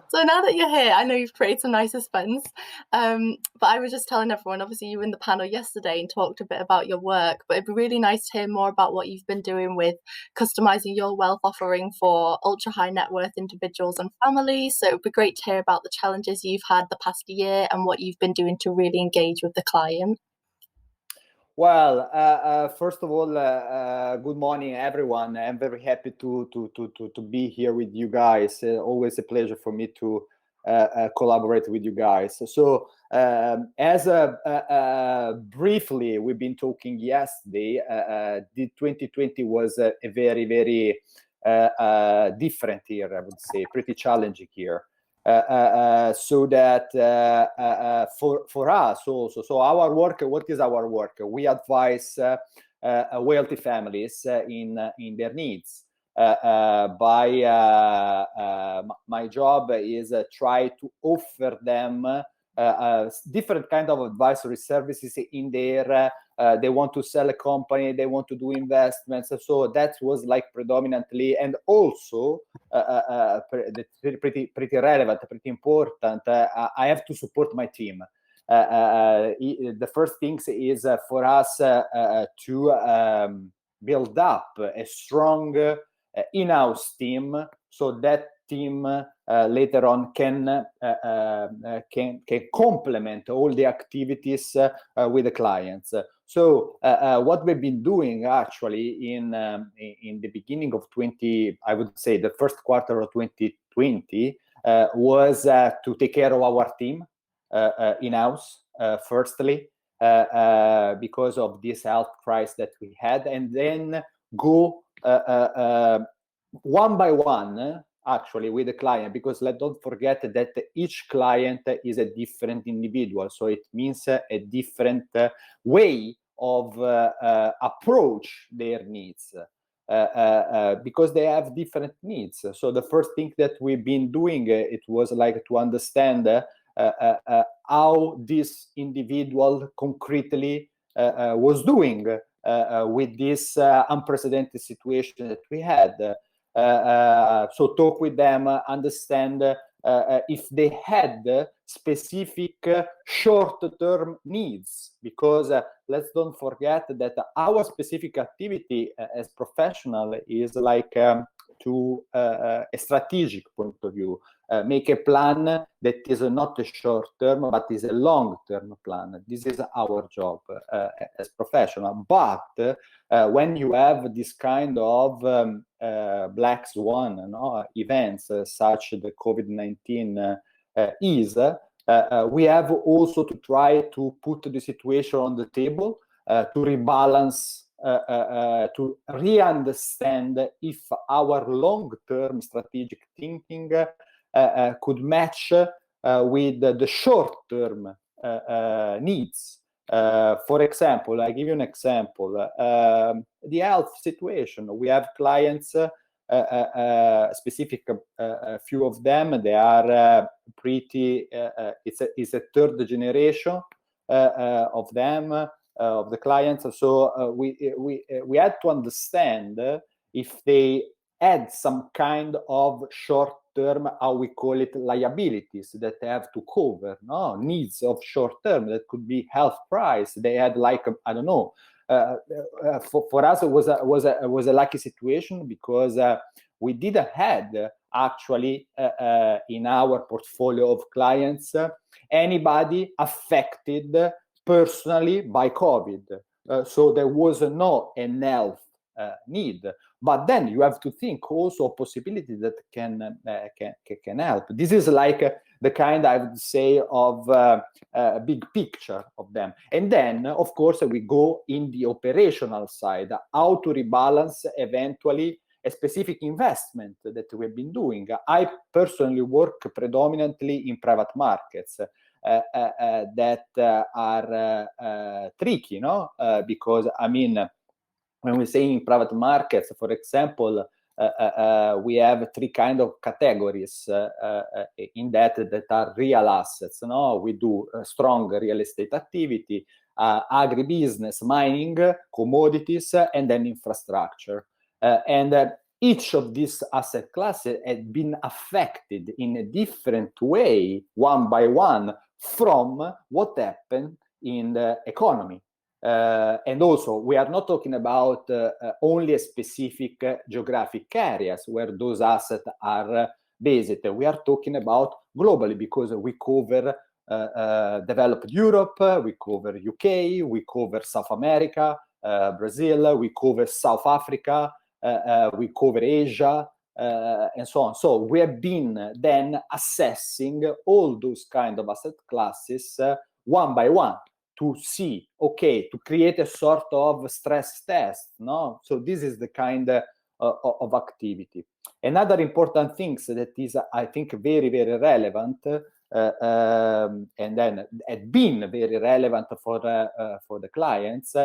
So now that you're here, I know you've created some nice suspense. But I was just telling everyone, obviously you were in the panel yesterday and talked a bit about your work, but it'd be really nice to hear more about what you've been doing with customizing your wealth offering for ultra high net worth individuals and families. So it'd be great to hear about the challenges you've had the past year and what you've been doing to really engage with the client. Well, first of all, good morning, everyone. I'm very happy to be here with you guys. Always a pleasure for me to collaborate with you guys. So, as briefly we've been talking yesterday, the 2020 was a very, very different year. I would say pretty challenging year. So that for us also, so our work, what is our work? We advise wealthy families in their needs. My job is try to offer them different kind of advisory services in their they want to sell a company, they want to do investments. So that was like predominantly, and also pretty relevant, pretty important. I have to support my team. The first thing is for us to build up a strong in-house team, so that team later on can complement all the activities with the clients. So what we've been doing actually in the beginning of I would say the first quarter of 2020 was to take care of our team in-house firstly because of this health crisis that we had, and then go one by one actually with the client, because don't forget that each client is a different individual, so it means a different way of approach their needs because they have different needs. So the first thing that we've been doing it was like to understand how this individual concretely was doing with this unprecedented situation that we had. So talk with them, understand if they had specific short-term needs, because let's don't forget that our specific activity as professional is like to a strategic point of view, make a plan that is not a short-term but is a long-term plan. This is our job as professional. But when you have this kind of black swan events such the COVID-19 is, we have also to try to put the situation on the table to rebalance, to re-understand if our long-term strategic thinking could match with the short-term needs. For example, I give you an example, the health situation. We have clients, specific few of them, they are pretty, it's a third generation of them, of the clients. So we had to understand if they had some kind of short-term, how we call it, liabilities that they have to cover, needs of short-term that could be health price. They had like I don't know. For us, it was a lucky situation because we didn't had actually in our portfolio of clients anybody affected personally by COVID. So there was no health need. But then you have to think also of possibilities that can help. This is like the kind, I would say, of big picture of them. And then, of course, we go in the operational side, how to rebalance eventually a specific investment that we've been doing. I personally work predominantly in private markets that are tricky, because I mean, when we say in private markets, for example, we have three kind of categories in that are real assets. We do strong real estate activity, agribusiness, mining, commodities, and then infrastructure. And each of these asset classes had been affected in a different way, one by one, from what happened in the economy. And also, we are not talking about only a specific geographic areas where those assets are based. We are talking about globally, because we cover developed Europe, we cover UK, we cover South America, Brazil, we cover South Africa, we cover Asia, and so on. So we have been then assessing all those kind of asset classes one by one, to see, okay, to create a sort of stress test, no? So this is the kind of activity. Another important thing that is, I think, very, very relevant, and then had been very relevant for the clients,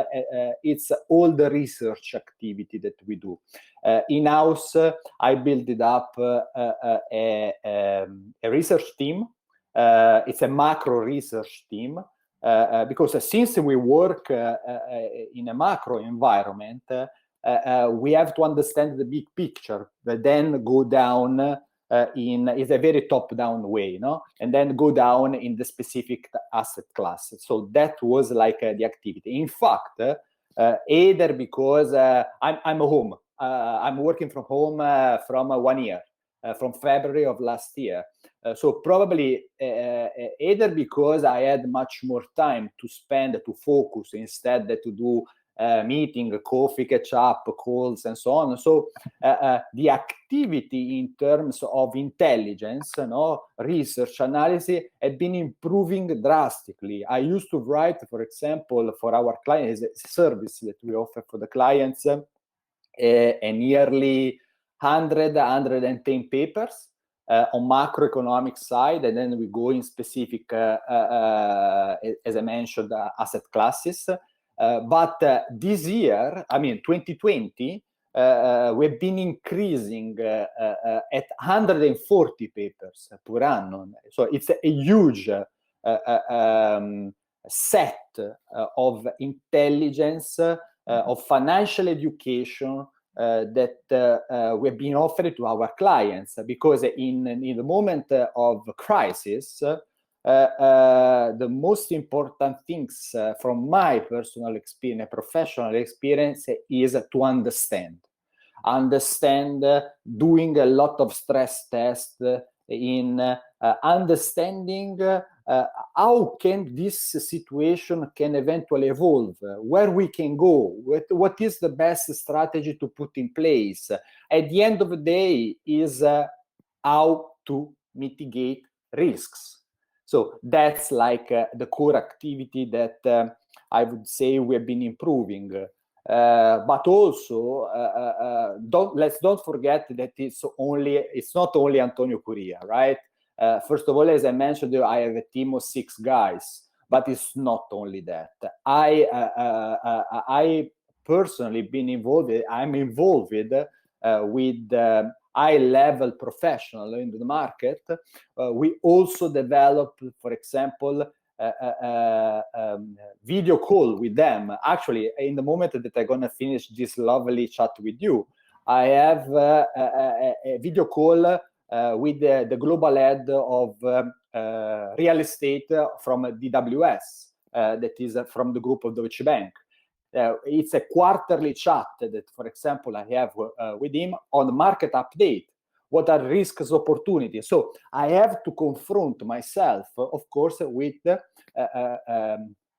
it's all the research activity that we do. In-house, I built it up a research team. It's a macro research team, because since we work in a macro environment, we have to understand the big picture, but then go down is a very top-down way, no? And then go down in the specific asset class. So that was like the activity. In fact, either because I'm home, I'm working from home from 1 year, from February of last year. So probably either because I had much more time to spend, to focus, instead to do meeting, coffee, catch up, calls, and so on. So the activity in terms of intelligence, research, analysis, had been improving drastically. I used to write, for example, for our clients, a service that we offer for the clients, a nearly 110 papers on macroeconomic side, and then we go in specific, as I mentioned, asset classes. But this year, I mean 2020, we've been increasing at 140 papers per annum. So it's a huge set of intelligence, of financial education that we've been offering to our clients, because in the moment of crisis, the most important things from my personal experience, professional experience, is to understand, doing a lot of stress tests in understanding how can this situation can eventually evolve, where we can go, what is the best strategy to put in place. At the end of the day, is how to mitigate risks. So that's like the core activity that I would say we have been improving. But also, let's don't forget that it's not only Antonio Curia, right? First of all, as I mentioned, I have a team of 6 guys, but it's not only that. I personally been involved. I'm involved with high-level professional in the market. We also develop, for example, video call with them. Actually, in the moment that I'm gonna finish this lovely chat with you, I have a video call with the global head of real estate from DWS, that is from the group of Deutsche Bank. It's a quarterly chat that, for example, I have with him on market update. What are risks, opportunities? So I have to confront myself, of course, with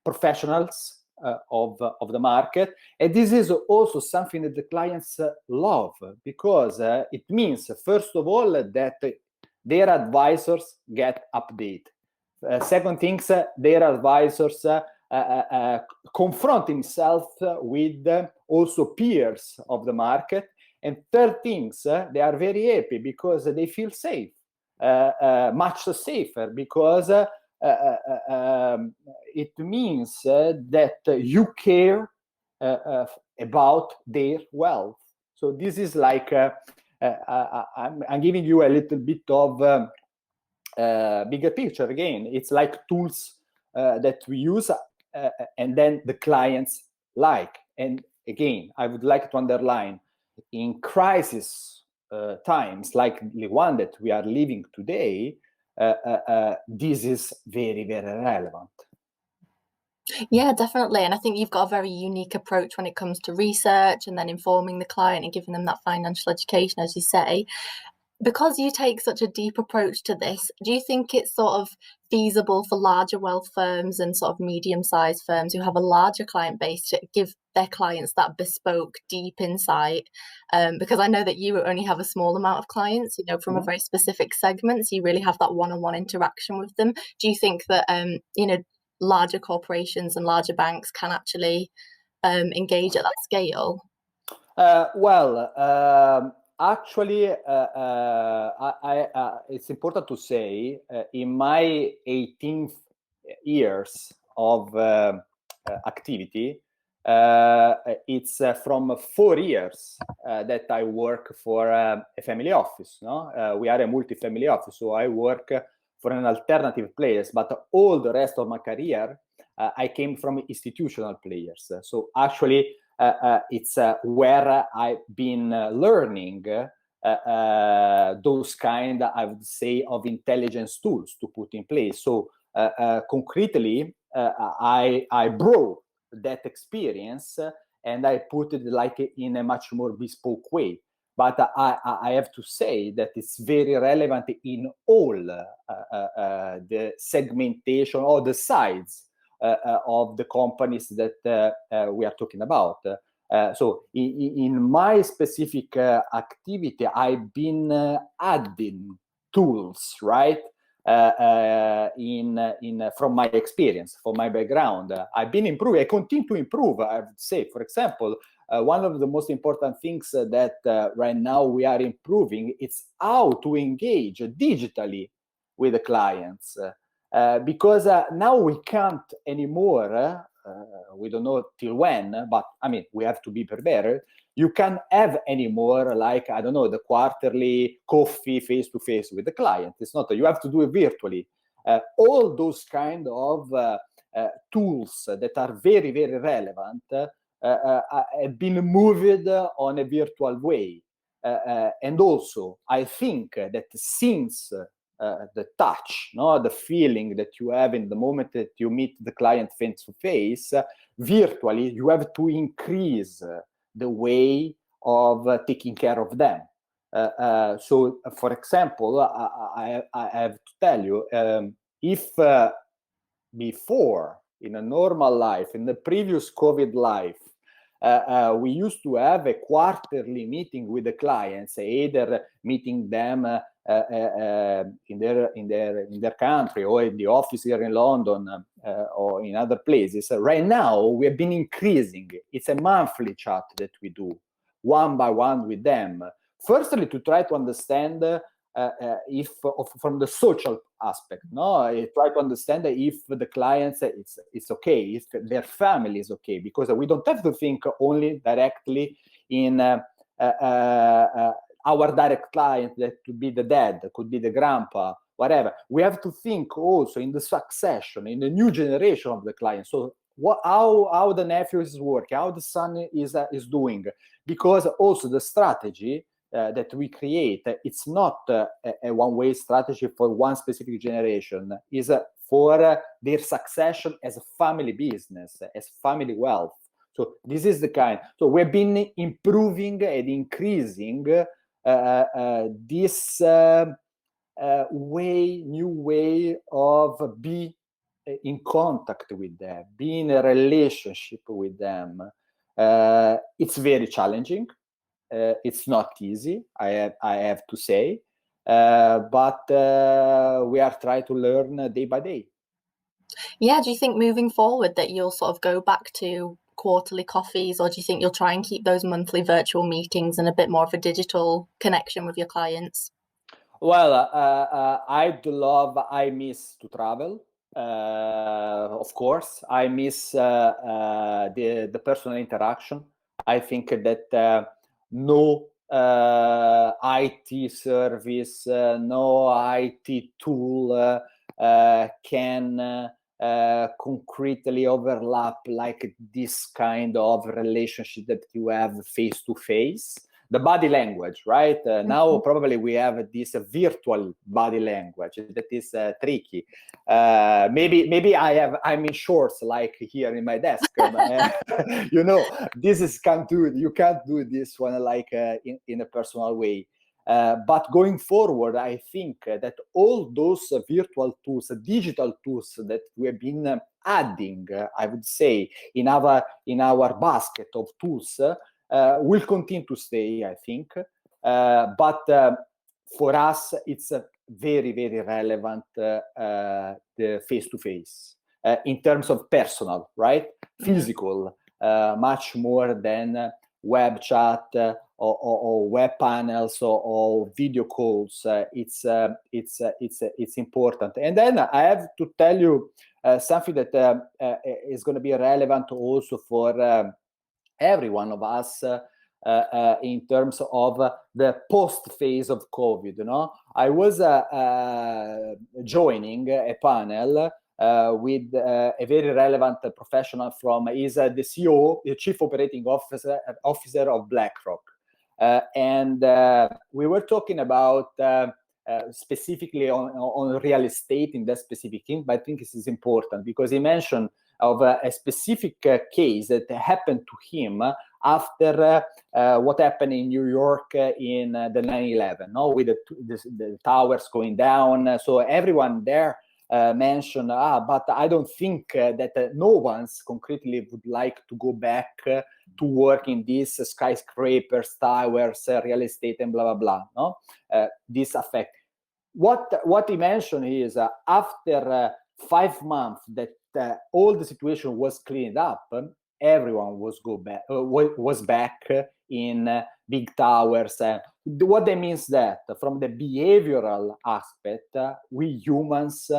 professionals of the market. And this is also something that the clients love, because it means, first of all, that their advisors get update. Second things, their advisors confront himself with also peers of the market. And third things, they are very happy because they feel safe, much safer, because it means that you care about their wealth. So this is like, I'm giving you a little bit of bigger picture again. It's like tools that we use and then the clients like. And again, I would like to underline, in crisis times like the one that we are living today, this is very, very relevant. Yeah, definitely. And I think you've got a very unique approach when it comes to research and then informing the client and giving them that financial education, as you say. Because you take such a deep approach to this, do you think it's sort of feasible for larger wealth firms and sort of medium-sized firms who have a larger client base to give their clients that bespoke, deep insight? Because I know that you only have a small amount of clients, you know, from a very specific segment, so you really have that one-on-one interaction with them. Do you think that, you know, larger corporations and larger banks can actually engage at that scale? Actually, it's important to say in my 18th years of activity, it's from 4 years that I work for a family office. No, we are a multi-family office, so I work for an alternative players. But all the rest of my career, I came from institutional players. So actually, it's where I've been learning those kind, I would say, of intelligence tools to put in place. So concretely, I brought that experience and I put it like in a much more bespoke way. But I have to say that it's very relevant in all the segmentation or the sides of the companies that we are talking about. So in my specific activity, I've been adding tools, right? From my experience, from my background, I've been improving. I continue to improve. I would say, for example, one of the most important things that right now we are improving is how to engage digitally with the clients. Because now we can't anymore, we don't know till when, but I mean, we have to be prepared. You can't have anymore, like, I don't know, the quarterly coffee face-to-face with the client. It's not, you have to do it virtually. All those kind of tools that are very, very relevant have been moved on a virtual way. And also, I think that since the touch, no, the feeling that you have in the moment that you meet the client face to face, virtually, you have to increase the way of taking care of them. So, for example, I have to tell you, if before, in a normal life, in the previous COVID life, we used to have a quarterly meeting with the clients, either meeting them in their country or in the office here in London or in other places. Right now, we have been increasing. It's a monthly chat that we do, one by one with them. Firstly, to try to understand if from the social aspect, no, I try to understand if the clients it's okay, if their family is okay, because we don't have to think only directly in our direct client, that could be the dad, could be the grandpa, whatever. We have to think also in the succession, in the new generation of the client. So how the nephew is working, how the son is doing, because also the strategy that we create, it's not a one-way strategy for one specific generation, is for their succession as a family business, as family wealth. So this is the kind. So we've been improving and increasing this new way of be in contact with them, be in a relationship with them. It's very challenging. It's not easy, I have to say, but we are trying to learn day by day. Yeah, do you think moving forward that you'll sort of go back to quarterly coffees, or do you think you'll try and keep those monthly virtual meetings and a bit more of a digital connection with your clients? Well, I miss to travel. Of course, I miss the personal interaction. I think that no IT service, no IT tool can concretely overlap like this kind of relationship that you have face to face. the body language, right? Now probably we have this virtual body language that is tricky. Maybe I'm in shorts like here in my desk. You know, you can't do this one like in a personal way. But going forward, I think that all those virtual tools, digital tools that we have been adding, I would say, in our basket of tools, will continue to stay, I think. But for us, it's very, very relevant, the face-to-face, in terms of personal, right? Physical, much more than web chat or web panels or video calls. It's important. And then I have to tell you something that is going to be relevant also for every one of us in terms of the post phase of COVID. You know, I was joining a panel with a very relevant professional from is the CEO, the Chief Operating Officer of BlackRock, and we were talking about specifically on real estate in that specific thing. But I think this is important because he mentioned of a specific case that happened to him after what happened in New York in the 9/11, no, with the towers going down. So everyone there mentioned, but I don't think that no one's concretely would like to go back to work in these skyscrapers, towers, real estate, and blah, blah, blah. No, this affect. What he mentioned is after 5 months that all the situation was cleaned up, everyone was back in big towers. What that means that from the behavioral aspect, we humans,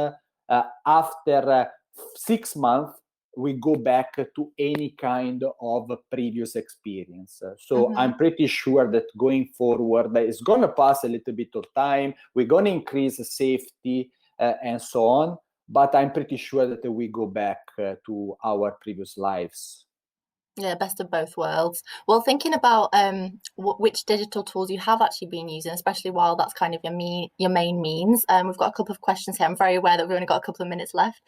after 6 months, we go back to any kind of previous experience. So I'm pretty sure that going forward, it's going to pass a little bit of time. We're going to increase safety and so on. But I'm pretty sure that we go back to our previous lives. Yeah, best of both worlds. Well, thinking about which digital tools you have actually been using, especially while that's kind of your main means. We've got a couple of questions here. I'm very aware that we've only got a couple of minutes left.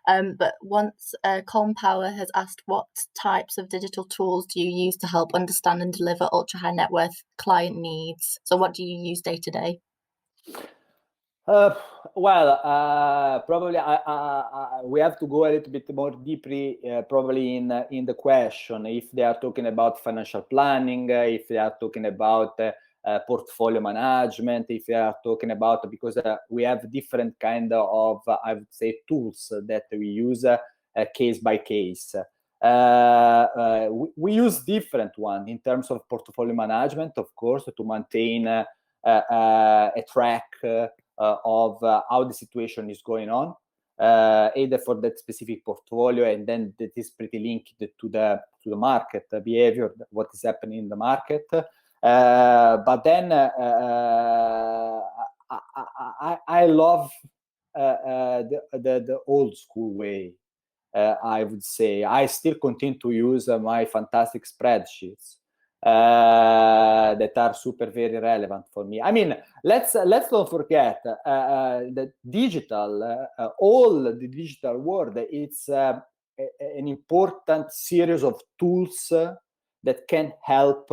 But once Colm Power has asked, what types of digital tools do you use to help understand and deliver ultra high net worth client needs? So what do you use day to day? Probably we have to go a little bit more deeply, probably in the question. If they are talking about financial planning, if they are talking about portfolio management, if they are talking about, because we have different kind of, I would say, tools that we use case by case. We use different one in terms of portfolio management, of course, to maintain a track of how the situation is going on, either for that specific portfolio, and then that is pretty linked to the market behavior, what is happening in the market. But then I love the old school way. I would say I still continue to use my fantastic spreadsheets. That are super very relevant for me. I mean, let's not forget that digital, all the digital world, it's an important series of tools that can help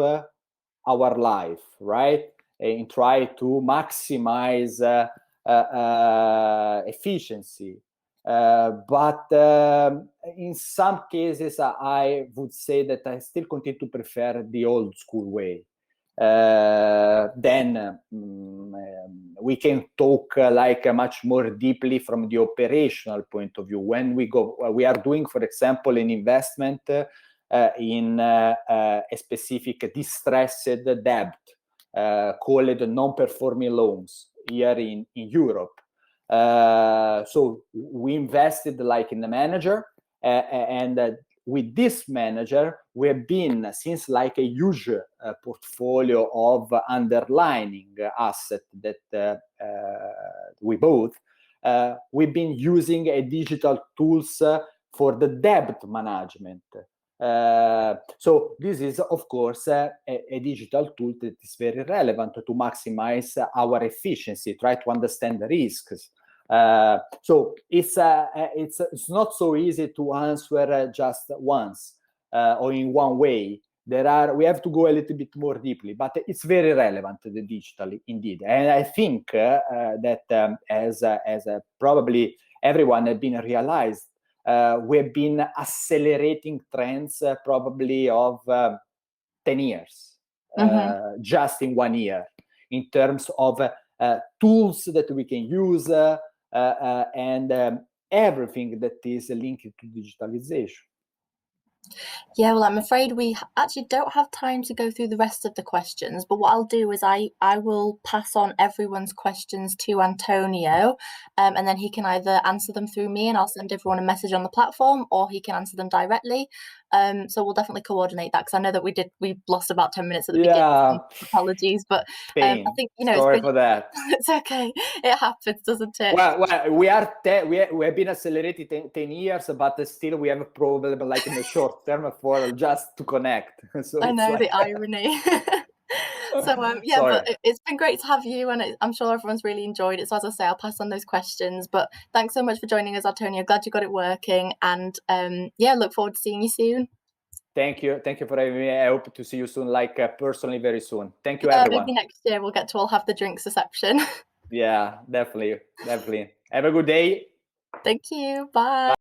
our life, right? And try to maximize efficiency. But in some cases, I would say that I still continue to prefer the old school way. Then we can talk like much more deeply from the operational point of view. When we are doing, for example, an investment in a specific distressed debt, called non-performing loans here in Europe. So we invested like in the manager, and with this manager, we have been since like a huge portfolio of underlying asset that we bought. We've been using a digital tools for the debt management. So this is, of course, a digital tool that is very relevant to maximize our efficiency, try to understand the risks. So it's not so easy to answer just once or in one way. We have to go a little bit more deeply, but it's very relevant, the digital, indeed. And I think that as probably everyone has been realized, we've been accelerating trends probably of 10 years, just in 1 year, in terms of tools that we can use and everything that is linked to digitalization. Yeah, well, I'm afraid we actually don't have time to go through the rest of the questions, but what I'll do is I will pass on everyone's questions to Antonio, and then he can either answer them through me and I'll send everyone a message on the platform, or he can answer them directly. So we'll definitely coordinate that, because I know that we lost about 10 minutes at the beginning. Apologies, but I think, you know, sorry for that. It's okay. It happens, doesn't it? Well, we have been accelerated 10 years, but still we have a problem like in the short term for just to connect. So I know, like... the irony. So yeah, but it's been great to have you, and I'm sure everyone's really enjoyed it. So as I say, I'll pass on those questions. But thanks so much for joining us, Antonio. Glad you got it working, and yeah, look forward to seeing you soon. Thank you for having me. I hope to see you soon, like personally, very soon. Thank you, everyone. Maybe next year we'll get to all have the drinks reception. Yeah, definitely. Have a good day. Thank you. Bye.